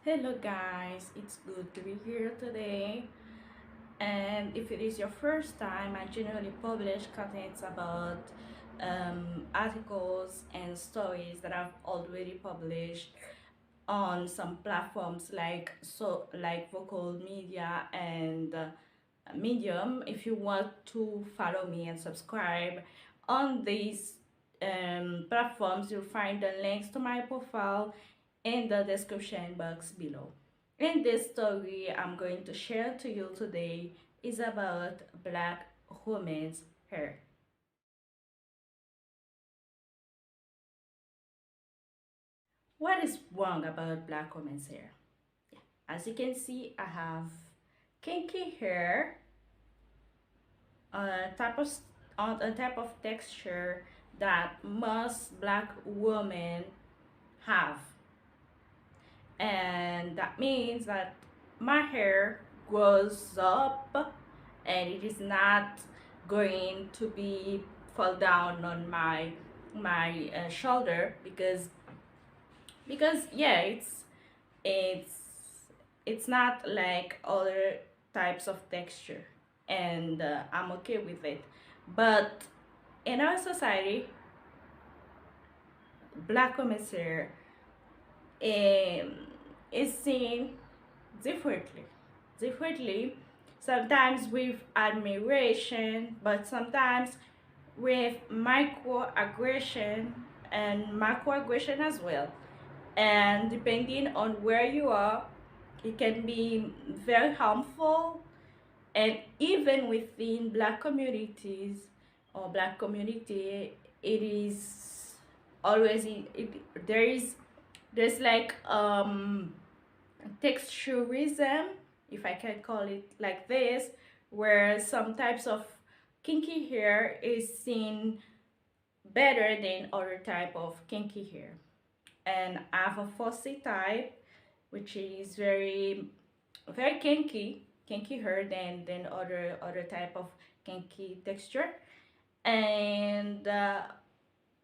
Hello guys, it's good to be here today. And if it is your first time, I generally publish contents about articles and stories that I've already published on some platforms like Vocal Media and Medium. If you want to follow me and subscribe on these platforms, you'll find the links to my profile in the description box below. In this story I'm going to share to you today is about black women's hair. What is wrong about black women's hair? As you can see, I have kinky hair, a type of a type of texture that most black women have, and that means that my hair grows up and it is not going to be fall down on my shoulder because yeah, it's it's not like other types of texture, and I'm okay with it. But in our society, black women's hair um, is seen differently differently, sometimes with admiration, but sometimes with microaggression and macroaggression as well. And depending on where you are, it can be very harmful. And even within black communities or black community, it is always there's like texturism, if I can call it like this, where some types of kinky hair is seen better than other type of kinky hair. And I have a fussy type, which is very kinky hair than other type of kinky texture. And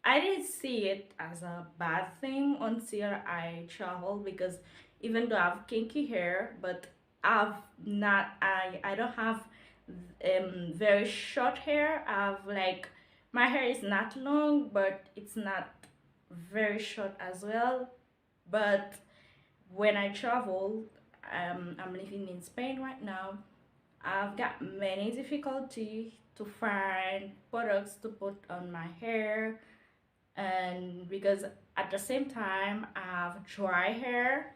I didn't see it as a bad thing until I traveled, because even though I have kinky hair, but I don't have very short hair. I have like, my hair is not long, but it's not very short as well. But when I travel, I'm living in Spain right now. I've got many difficulty to find products to put on my hair, and because at the same time I have dry hair,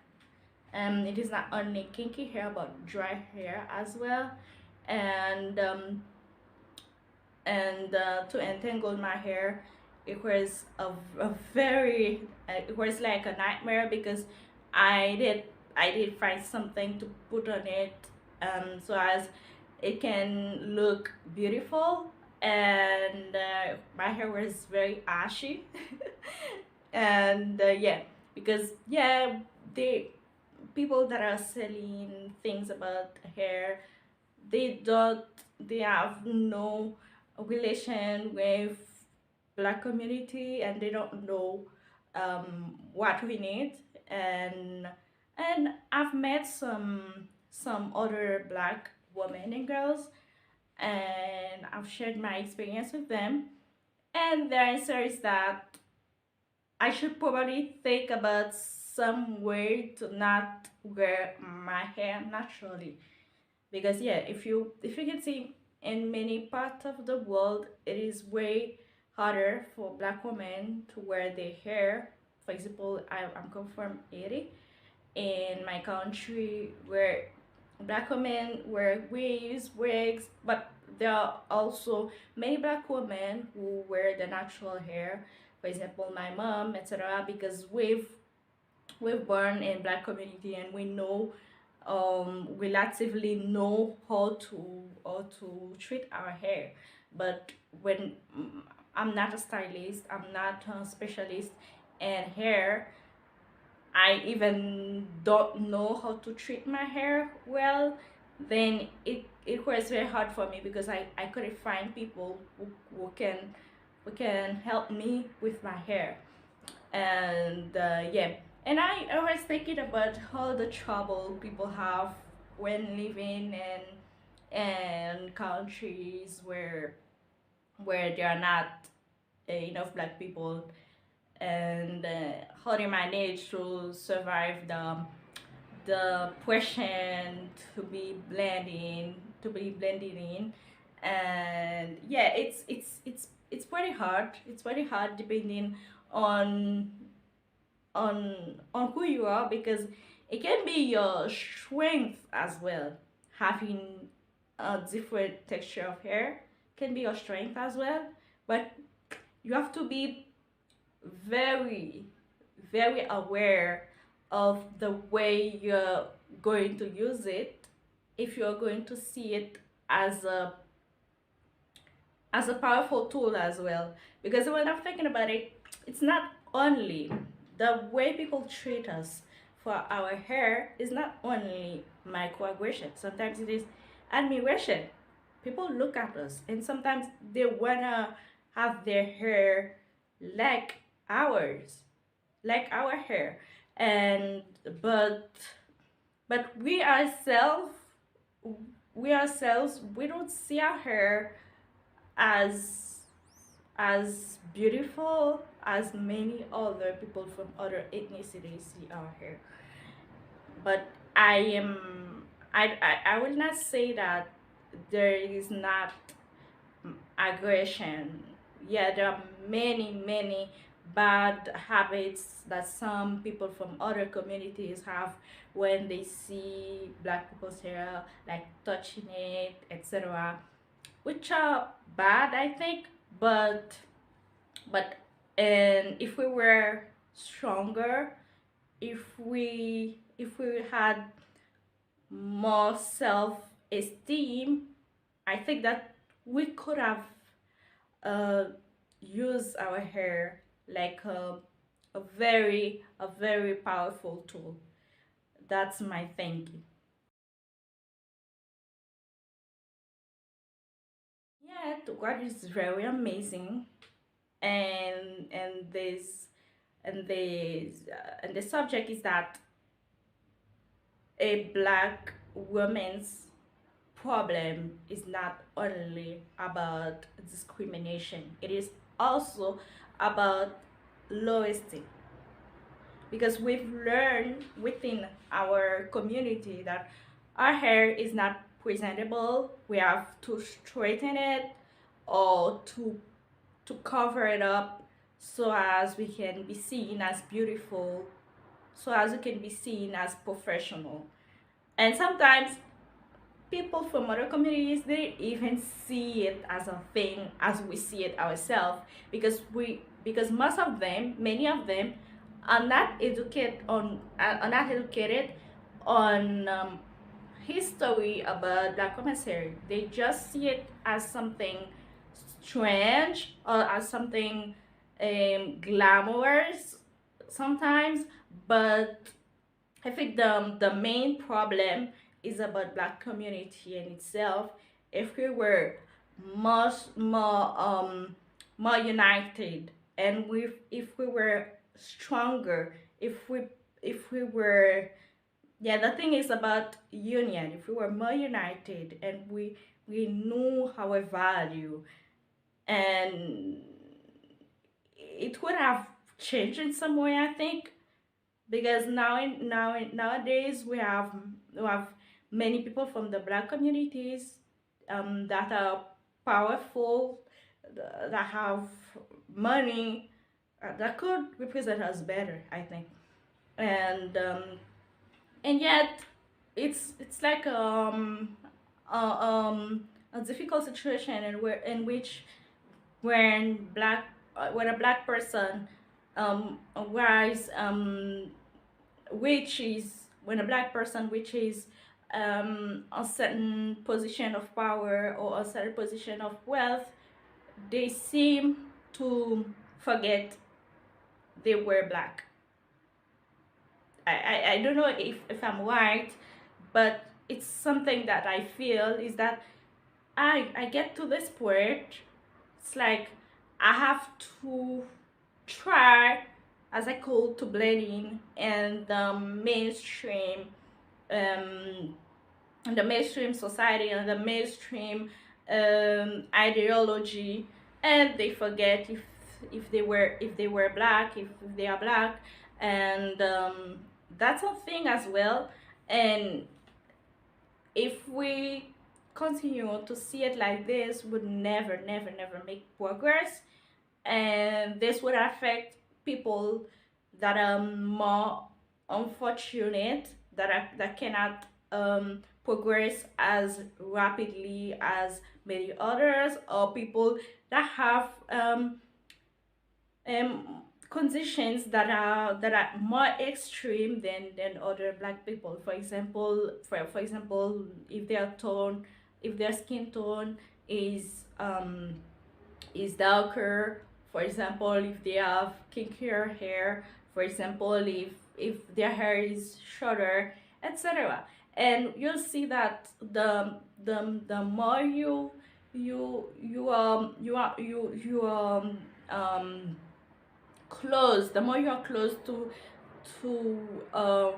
and it is not only kinky hair but dry hair as well. And to entangle my hair, it was a very it was like a nightmare, because I did I did find something to put on it, so as it can look beautiful. And my hair was very ashy. And yeah, because yeah, the people that are selling things about hair, they don't they have no relation with black community, and they don't know what we need. And I've met some other black women and girls, and I've shared my experience with them, and their answer is that I should probably think about some way to not wear my hair naturally. Because yeah, if you can see, in many parts of the world, it is way harder for black women to wear their hair. For example, I'm come from Haiti, in my country, where black women wear wigs, but there are also many black women who wear the natural hair. For example, my mom, etc. Because we've born in black community, and we know relatively know how to treat our hair. But when I'm not a stylist, I'm not a specialist in hair, I even don't know how to treat my hair well, then it was very hard for me, because I couldn't find people who can help me with my hair. And yeah, And I was thinking about all the trouble people have when living in countries where there are not enough black people, and how they manage to survive the pressure to be blending in. And yeah, it's pretty hard. It's pretty hard depending on on who you are, because it can be your strength as well. Having a different texture of hair can be your strength as well, but you have to be very, very aware of the way you're going to use it, if you're going to see it as a powerful tool as well. Because when I'm thinking about it, it's not only the way people treat us for our hair, is not only microaggression. Sometimes it is admiration. People look at us and sometimes they wanna have their hair like ours, like our hair. And but we don't see our hair as beautiful as many other people from other ethnicities see our hair. But I am I will not say that there is not aggression. Yeah, there are many bad habits that some people from other communities have when they see black people's hair, like touching it, etc., which are bad, I think. But and if we were stronger, if we had more self-esteem, I think that we could have uh, used our hair like a very powerful tool. That's my thinking. Yeah, God is very amazing, and the subject is that a black woman's problem is not only about discrimination, it is also about low esteem. Because we've learned within our community that our hair is not presentable, we have to straighten it or to cover it up so as we can be seen as beautiful, so as we can be seen as professional. And sometimes people from other communities, they even see it as a thing as we see it ourselves, because most of them, many of them, are not educated on history about black commissary. They just see it as something strange or as something glamorous sometimes. But I think the main problem is about black community in itself. If we were much more united, and if we were stronger, if we were, yeah, the thing is about union. If we were more united and we knew our value, and it would have changed in some way, I think. Because nowadays we have many people from the black communities that are powerful, that have money, that could represent us better, I think. And yet it's like a difficult situation in which when a black person wears which is when a black person which is a certain position of power or a certain position of wealth, they seem to forget they were black. I don't know if I'm right, but it's something that I feel is that I get to this point. It's like I have to try as a cool to blend in the mainstream, um, in the mainstream society and the mainstream ideology, and they forget if they were black, if they are black, and that's a thing as well. And if we continue to see it like this, would never make progress, and this would affect people that are more unfortunate, that cannot progress as rapidly as many others, or people that have conditions that are more extreme than other black people. For example, for example, if their skin tone is is darker. For example, if they have kinkier hair. For example, if their hair is shorter, etc. And you'll see that the more you close, the more you're close to uh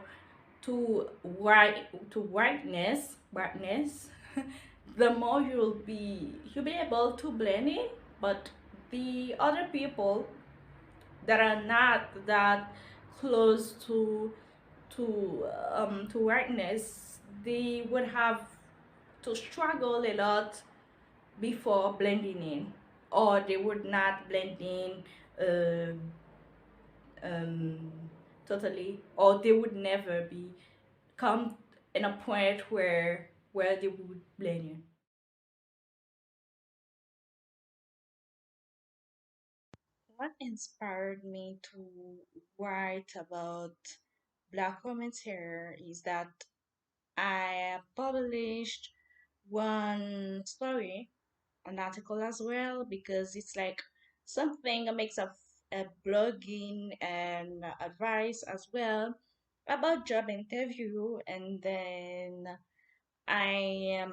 whiteness, the more you'll be able to blend in. But the other people that are not that close to whiteness, they would have to struggle a lot before blending in, or they would not blend in uh, um, totally, or they would never be come in a point where they would blend in. What inspired me to write about Black women's hair is that I published one story, an article as well, because it's like something, a mix of blogging and advice as well about job interview. And then I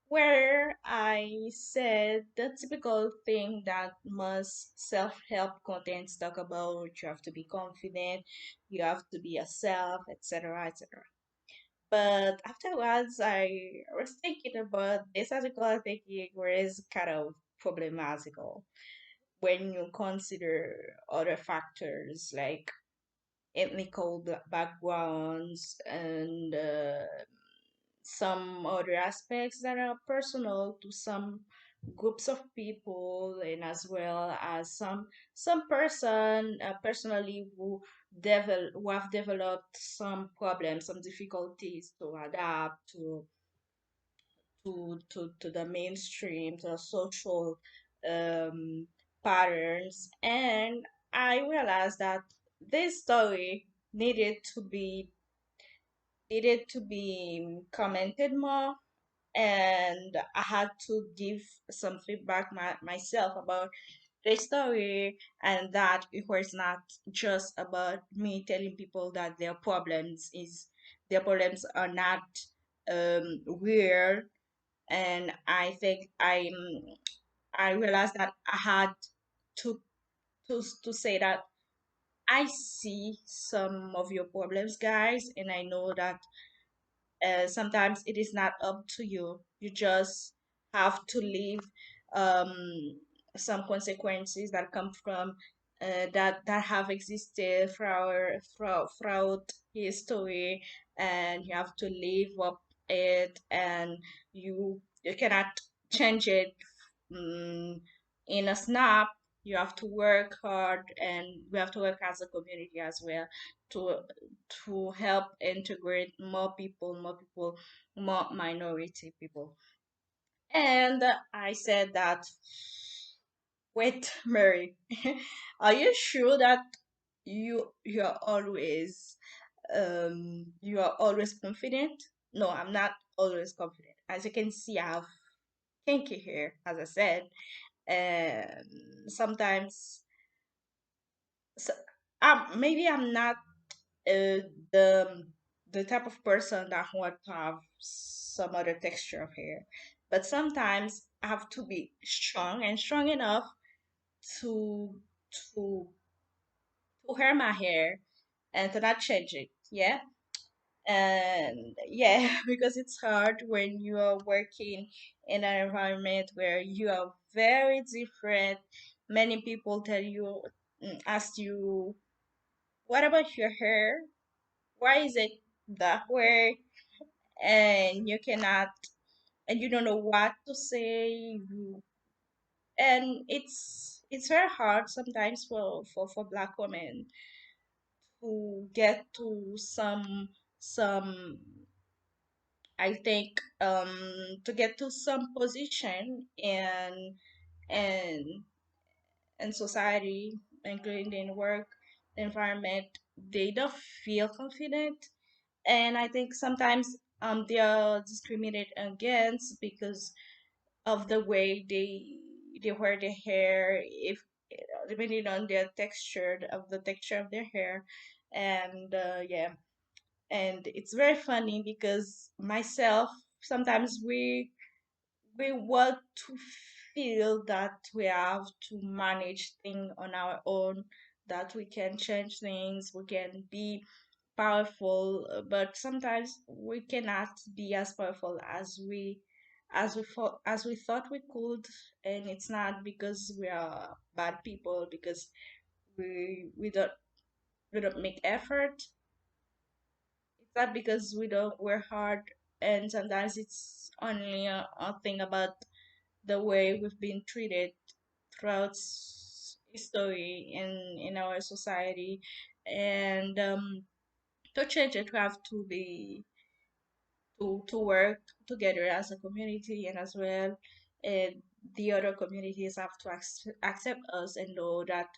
where I said the typical thing that most self-help contents talk about. You have to be confident, you have to be yourself, etc., etc. But afterwards, I was thinking about this article, thinking where is kind of problematical when you consider other factors like ethnical backgrounds and some other aspects that are personal to some groups of people, and as well as some person personally who have developed some problems, some difficulties to adapt to the mainstream, to the social um, patterns. And I realized that this story needed to be commented more, and I had to give some feedback myself about the story, and that it was not just about me telling people that their problems are not real. And I realized that I had to to say that I see some of your problems, guys, and I know that sometimes it is not up to you. You just have to live um, some consequences that come from that have existed throughout history, and you have to live up it, and you cannot change it mm, in a snap. You have to work hard, and we have to work as a community as well to help integrate more people, more minority people. And I said that, wait, Mary, are you sure that you are always confident? No, I'm not always confident. As you can see, I have kinky hair, as I said, and sometimes so, maybe I'm not the type of person that want to have some other texture of hair, but sometimes I have to be strong and strong enough to to wear my hair and to not change it. Yeah. And yeah, because it's hard when you are working in an environment where you are very different. Many people tell you, ask you, what about your hair? Why is it that way? And you cannot, and you don't know what to say. And it's very hard sometimes for Black women to get to some I think to get to some position and in society, including in work environment, they don't feel confident. And I think sometimes they are discriminated against because of the way they wear their hair, if depending on their texture of the texture of their hair. And yeah, and it's very funny because myself, sometimes we want to feel that we have to manage things on our own, that we can change things, we can be powerful, but sometimes we cannot be as powerful as we thought we could. And it's not because we are bad people, because we don't make effort. It's not because we don't work hard. And sometimes it's only a thing about the way we've been treated throughout history in our society. And to change it, we have to be to work together as a community, and as well, and the other communities have to accept us and know that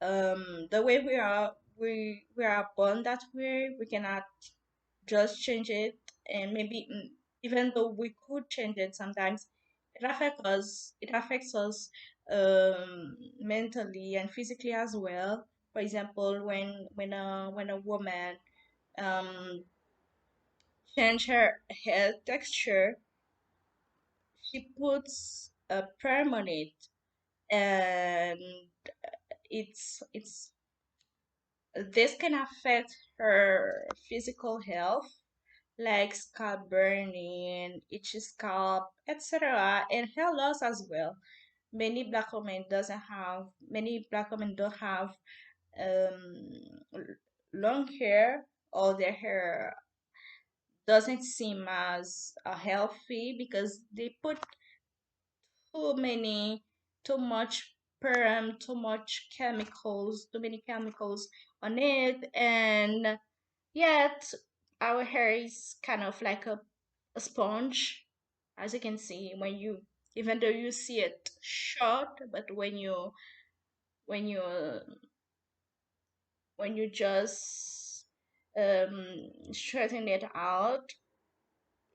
the way we are born that way, we cannot just change it. And maybe even though we could change it, sometimes it affects us mentally and physically as well. For example, when a woman um change her hair texture, she puts a permanent, and it's this can affect her physical health, like scalp burning, itchy scalp, etc., and hair loss as well. Many black women don't have um, long hair, or their hair doesn't seem as healthy because they put too many, too much perm, too many chemicals on it. And yet our hair is kind of like a sponge, as you can see when you, even though you see it short, but when you when you just straighten it out,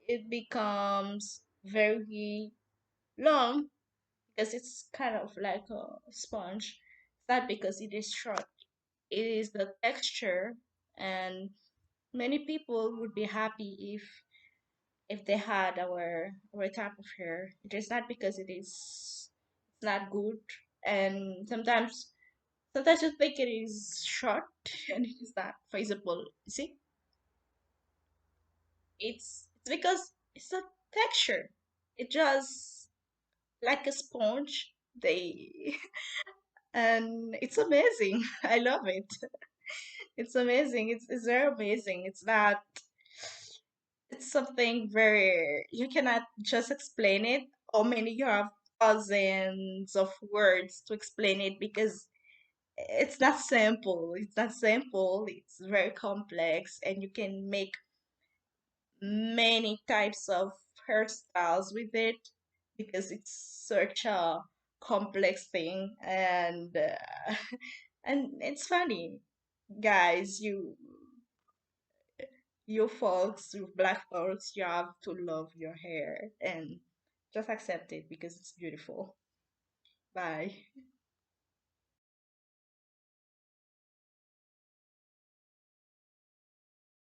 it becomes very long because it's kind of like a sponge. It's not because it is short, it is the texture. And many people would be happy if they had our type of hair. It is not because it's not good. And sometimes you think it is short and it is not visible. You see, it's because it's a texture. It just like a sponge. They and it's amazing. I love it. It's amazing. It's very amazing. It's something very, you cannot just explain it. Or many you have thousands of words to explain it because it's not simple. It's not simple. It's very complex, and you can make many types of hairstyles with it because it's such a complex thing. And and it's funny, guys. You folks, you black folks, you have to love your hair and just accept it because it's beautiful. Bye.